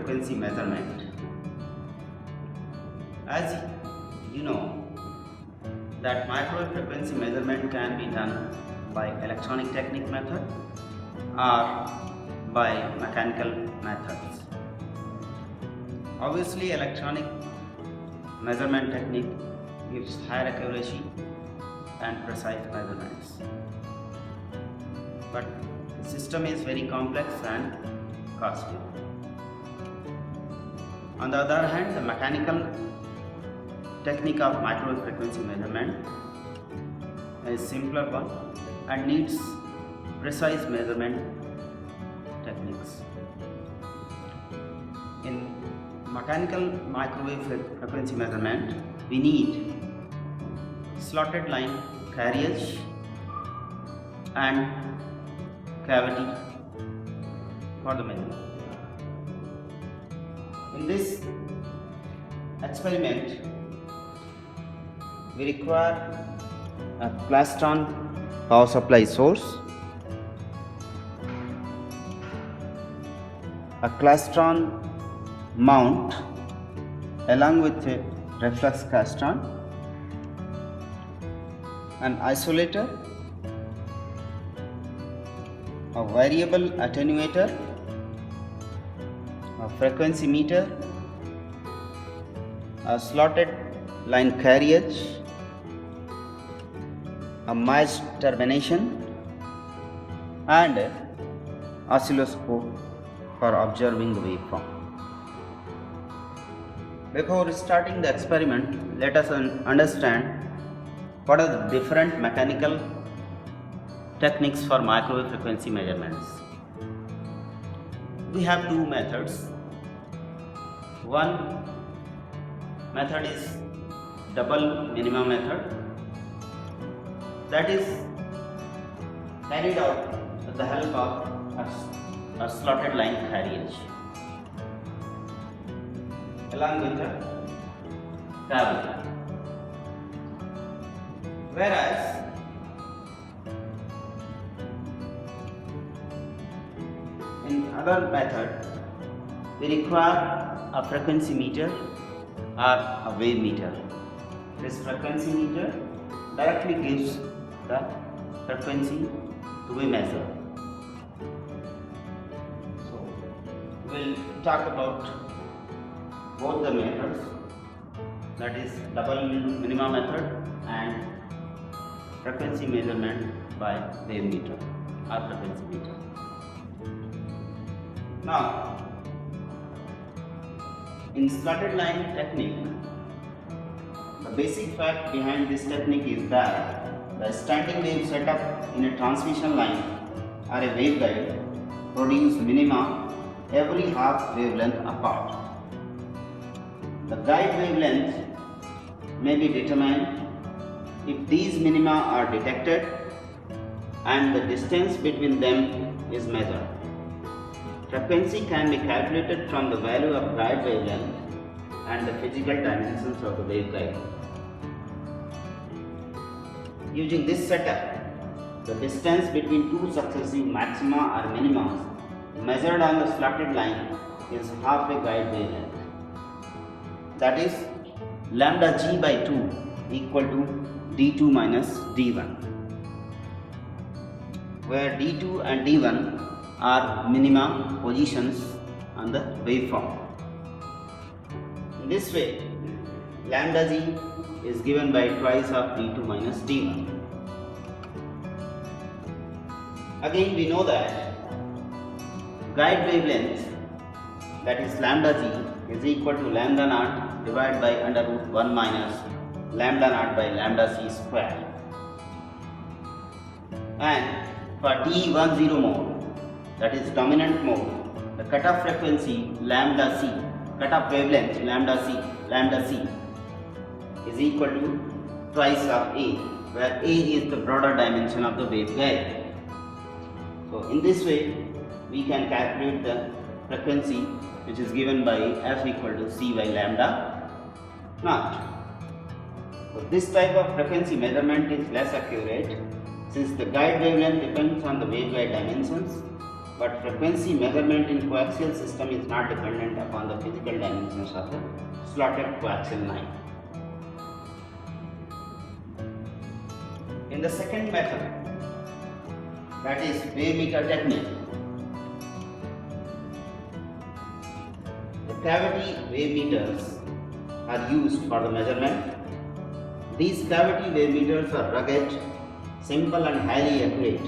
frequency measurement. As you know that microwave frequency measurement can be done by electronic technique method or by mechanical methods. Obviously, electronic measurement technique gives higher accuracy and precise measurements, but the system is very complex and costly. On the other hand, the mechanical technique of microwave frequency measurement is simpler one and needs precise measurement techniques. In mechanical microwave frequency measurement, we need slotted line carriage and cavity for the measurement. In this experiment, we require a klystron power supply source, a klystron mount along with a reflex klystron, an isolator, a variable attenuator, a frequency meter, a slotted line carriage, a matched termination, and oscilloscope for observing the waveform. Before starting the experiment, let us understand what are the different mechanical techniques for microwave frequency measurements. We have two methods. One method is double minima method, that is carried out with the help of a slotted line carriage along with a cavity. Whereas in other method, we require a frequency meter or a wave meter. This frequency meter directly gives the frequency to be measured. So, we will talk about both the methods, that is double minima method and frequency measurement by wave meter or frequency meter. Now, in slotted line technique, the basic fact behind this technique is that the standing wave setup in a transmission line or a waveguide produce minima every half wavelength apart. The guide wavelength may be determined if these minima are detected and the distance between them is measured. Frequency can be calculated from the value of guide wavelength and the physical dimensions of the waveguide. Using this setup, the distance between two successive maxima or minima measured on the slotted line is half a guide wavelength. That is lambda g by 2 equal to d2 minus d1, where d2 and d1 are minima positions on the waveform. In this way, lambda g is given by twice of d2 minus d1. Again, we know that guide wavelength, that is lambda g, is equal to lambda naught divided by under root 1 minus lambda naught by lambda c square. And for D10 mode, that is dominant mode, the cutoff frequency lambda c, cutoff wavelength lambda c is equal to twice of A, where A is the broader dimension of the waveguide. So in this way, we can calculate the frequency which is given by F equal to C by lambda naught. So this type of frequency measurement is less accurate since the guide wavelength depends on the waveguide dimensions but frequency measurement in coaxial system is not dependent upon the physical dimensions of the slotted coaxial line. In the second method, that is wave meter technique, the cavity wave meters are used for the measurement. These cavity wave meters are rugged, simple and highly accurate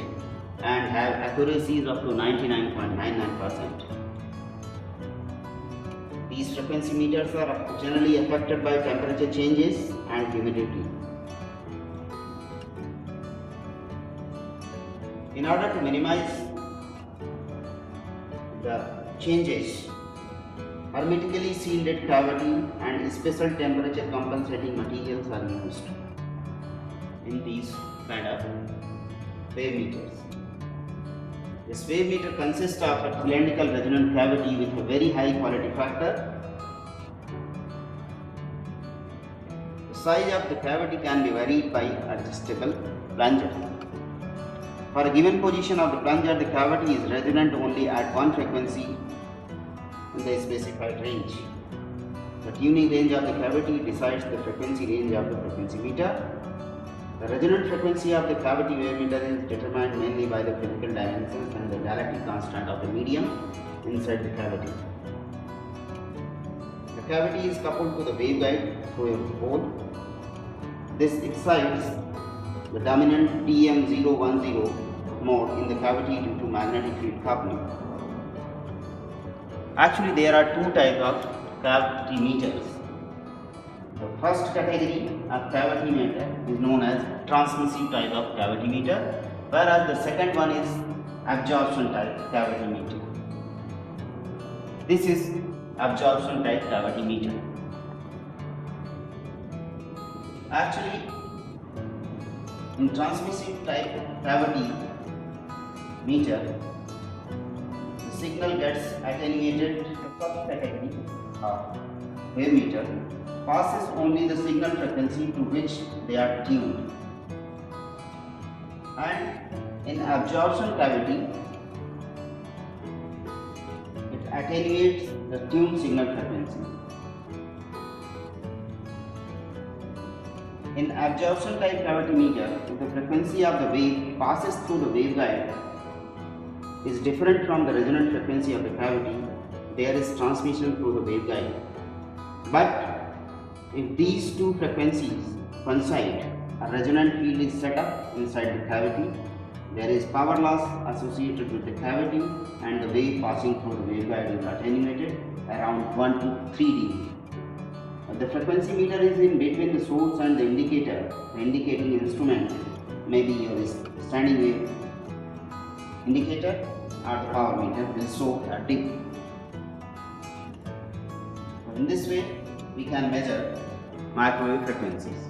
and have accuracies up to 99.99%. These frequency meters are generally affected by temperature changes and humidity. In order to minimize the changes, hermetically sealed cavity and special temperature compensating materials are used in these kind of wave meters. This wave meter consists of a cylindrical resonant cavity with a very high quality factor. The size of the cavity can be varied by adjustable plunger. For a given position of the plunger, the cavity is resonant only at one frequency in the specified range. The tuning range of the cavity decides the frequency range of the frequency meter. The resonant frequency of the cavity wave meter is determined mainly by the physical dimensions and the dielectric constant of the medium inside the cavity. The cavity is coupled to the waveguide through a hole. This excites the dominant TM010 mode in the cavity due to magnetic field coupling. Actually, there are two types of cavity meters. The first category of cavity meter is known as transmissive type of cavity meter, whereas the second one is absorption type cavity meter. This is absorption type cavity meter. Actually, in transmissive type cavity meter, the signal gets attenuated. The first category of wave meter passes only the signal frequency to which they are tuned, and in absorption cavity it attenuates the tuned signal frequency. In absorption type cavity meter, if the frequency of the wave passes through the waveguide is different from the resonant frequency of the cavity, there is transmission through the waveguide. But if these two frequencies coincide, a resonant field is set up inside the cavity. There is power loss associated with the cavity and the wave passing through the waveguide is attenuated around 1 to 3 dB. The frequency meter is in between the source and the indicator. The indicating instrument may be your standing wave indicator or the power meter will show a dip. In this way, we can measure microwave frequencies.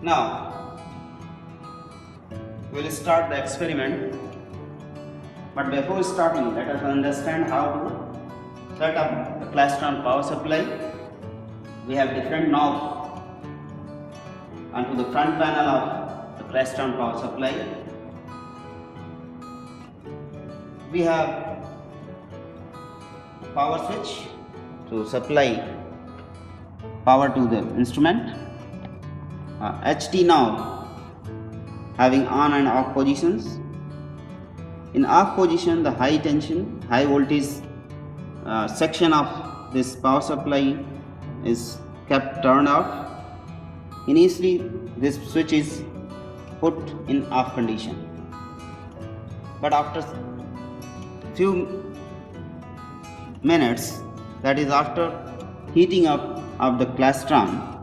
Now, we will start the experiment, but before starting, let us understand how to set up the klystron power supply. We have different knobs onto the front panel of the klystron power supply. We have power switch to supply power to the instrument, HT knob having on and off positions. In off position, the high tension, high voltage section of this power supply is kept turned off. Initially, this switch is put in off condition, but after few minutes, that is after heating up of the klystron,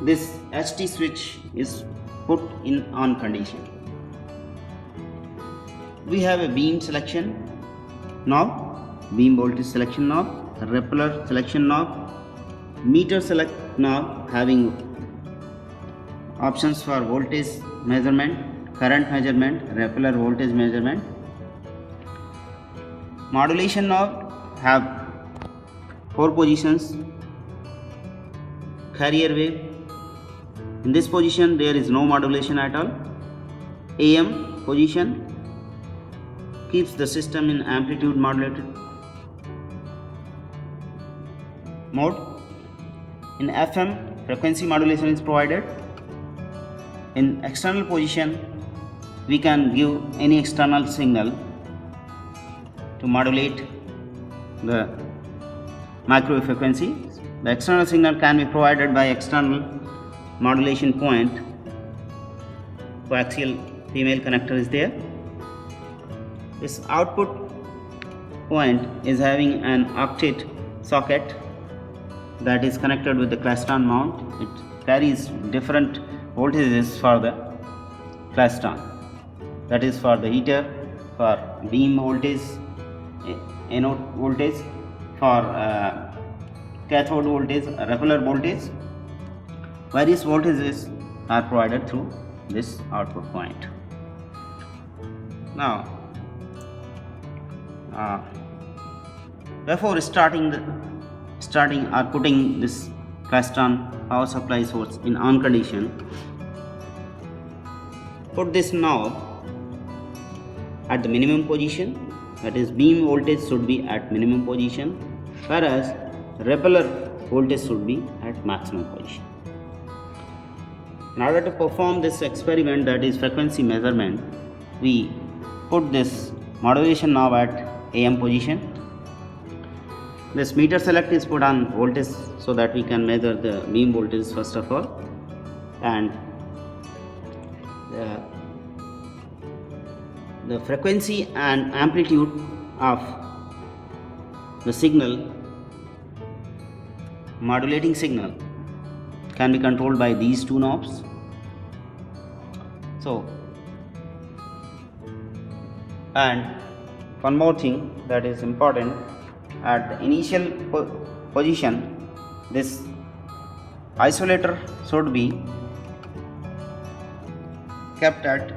this HT switch is put in on condition. We have a beam selection knob, beam voltage selection knob, Rappler selection knob, meter select knob having options for voltage measurement, current measurement, Rappler voltage measurement. Modulation knob have 4 positions. Carrier wave, in this position there is no modulation at all. AM position keeps the system in amplitude modulated mode. In FM, frequency modulation is provided. In external position, we can give any external signal to modulate the microwave frequency. The external signal can be provided by external modulation point. Coaxial female connector is there. This output point is having an octet socket that is connected with the klystron mount. It carries different voltages for the klystron. That is for the heater, for beam voltage, anode voltage, for cathode voltage, repeller voltage. Various voltages are provided through this output point. Now, before starting or putting this klystron power supply source in on condition, put this knob at the minimum position, that is beam voltage should be at minimum position, whereas repeller voltage should be at maximum position. In order to perform this experiment, that is frequency measurement, we put this modulation knob at AM position. This meter select is put on voltage so that we can measure the beam voltage first of all, and the frequency and amplitude of the signal, modulating signal, can be controlled by these two knobs. So, and one more thing that is important, at the initial position, this isolator should be kept at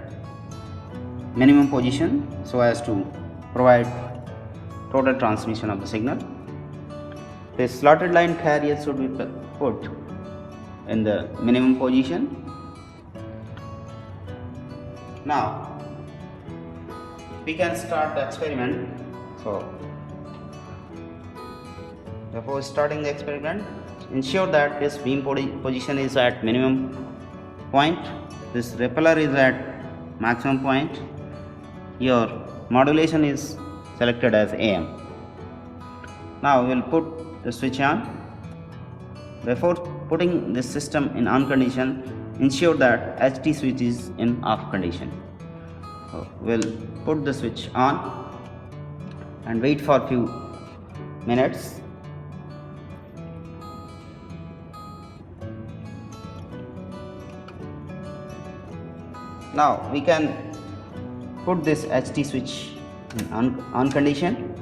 minimum position so as to provide total transmission of the signal. The slotted line carrier should be put in the minimum position. Now we can start the experiment. So before starting the experiment, ensure that this beam position is at minimum point, this repeller is at maximum point, your modulation is selected as AM. Now we will put the switch on. Before putting this system in on condition, ensure that HT switch is in off condition. So we will put the switch on and wait for a few minutes. Now we can put this HT switch in on condition.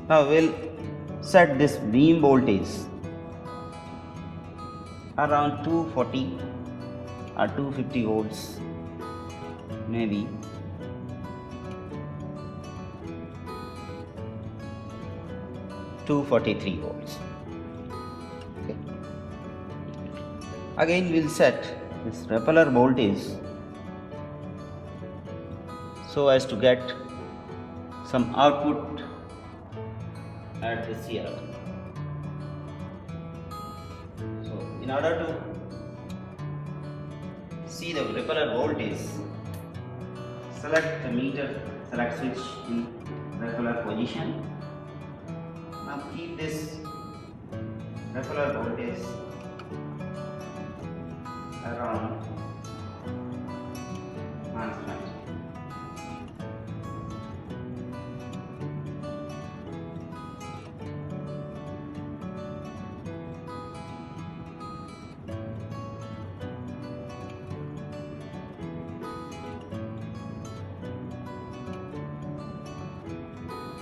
Now we'll set this beam voltage around 240 or 250 volts, maybe. $243 volts. Okay. Again we'll set this repeller voltage so as to get some output at this here. So in order to see the repeller voltage, select the meter select switch in repeller position. Now keep this repeller voltage around -20.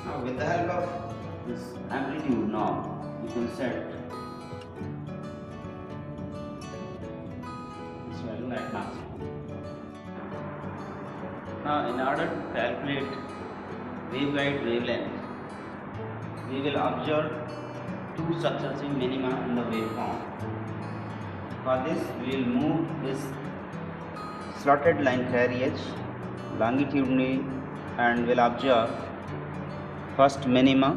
Now with the help of this amplitude knob, you can set this value at maximum. Now in order to calculate waveguide wavelength, we will observe two successive minima in the waveform. For this we will move this slotted line carriage longitudinally and will observe first minima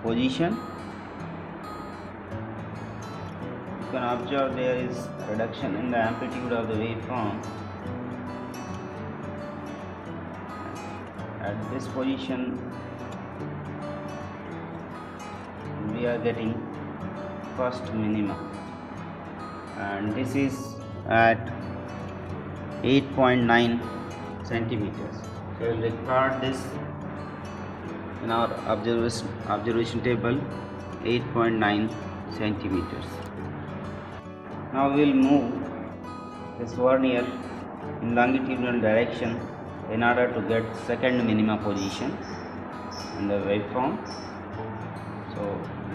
position. You can observe there is reduction in the amplitude of the waveform. At this position we are getting first minima, and this is at 8.9 centimeters. So we will record this in our observation table, 8.9 centimeters. Now we will move this vernier in longitudinal direction in order to get second minima position in the waveform. So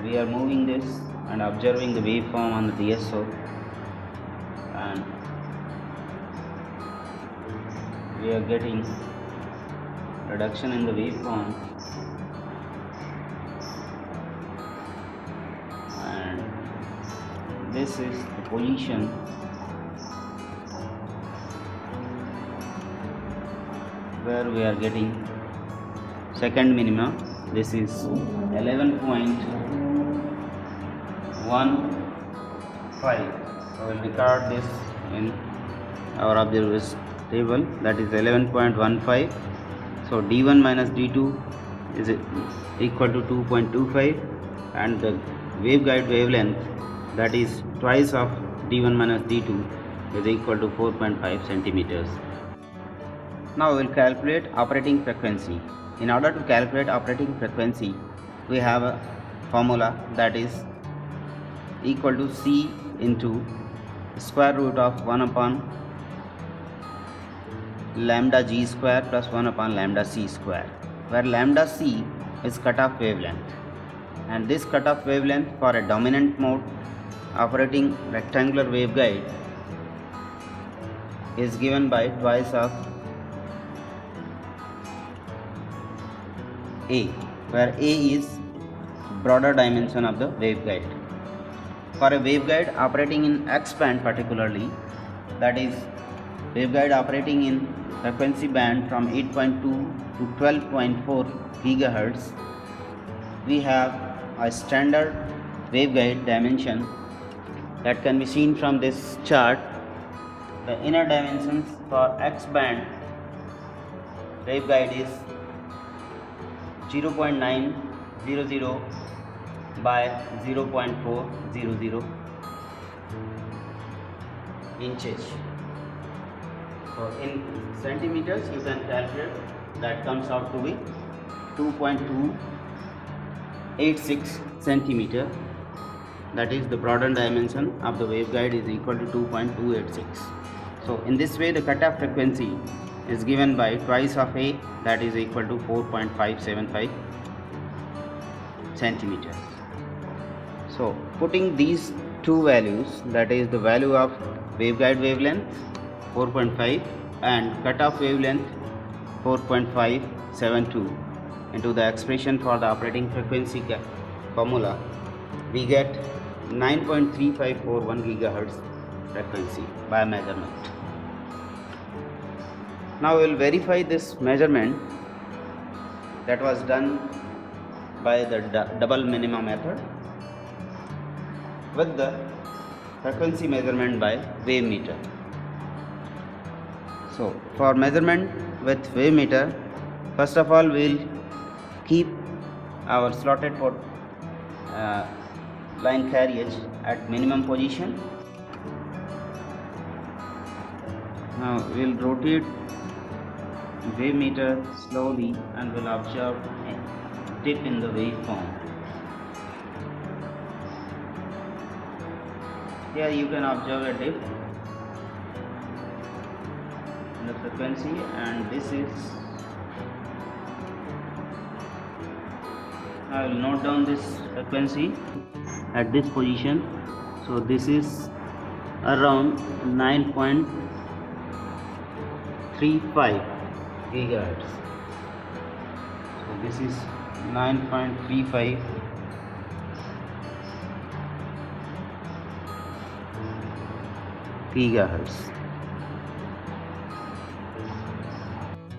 we are moving this and observing the waveform on the DSO, and we are getting reduction in the waveform, and this is the position where we are getting second minima. This is 11.15. So we will record this in our observation table, that is 11.15. So d1 minus d2 is equal to 2.25, and the waveguide wavelength, that is twice of d1 minus d2, is equal to 4.5 centimeters. Now we will calculate operating frequency. In order to calculate operating frequency, we have a formula, that is equal to C into square root of 1 upon lambda g square plus 1 upon lambda c square, where lambda c is cutoff wavelength, and this cutoff wavelength for a dominant mode operating rectangular waveguide is given by twice of A, where A is broader dimension of the waveguide. For a waveguide operating in X band particularly, that is waveguide operating in frequency band from 8.2 to 12.4 gigahertz, we have a standard waveguide dimension that can be seen from this chart. The inner dimensions for X band waveguide is 0.900 by 0.400 inches. So in centimeters you can calculate, that comes out to be 2.286 centimeter. That is the broader dimension of the waveguide is equal to 2.286. So in this way the cutoff frequency is given by twice of A, that is equal to 4.575 centimeters. So putting these two values, that is the value of waveguide wavelength 4.5 and cutoff wavelength 4.572 into the expression for the operating frequency formula, we get 9.3541 gigahertz frequency by measurement. Now we will verify this measurement that was done by the double minima method with the frequency measurement by wave meter. So for measurement with wave meter, first of all we will keep our slotted port line carriage at minimum position. Now we will rotate wave meter slowly and will observe a dip in the waveform. Here you can observe a dip in the frequency, and this is, I will note down this frequency at this position. So this is around 9.35 gigahertz. So this is 9.35 gigahertz.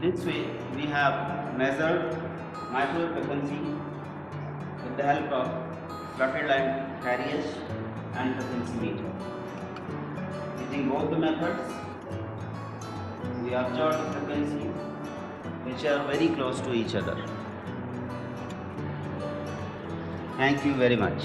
This way we have measured microwave frequency with the help of slotted line carriage and frequency meter. Using both the methods, we observe the frequencies which are very close to each other. Thank you very much.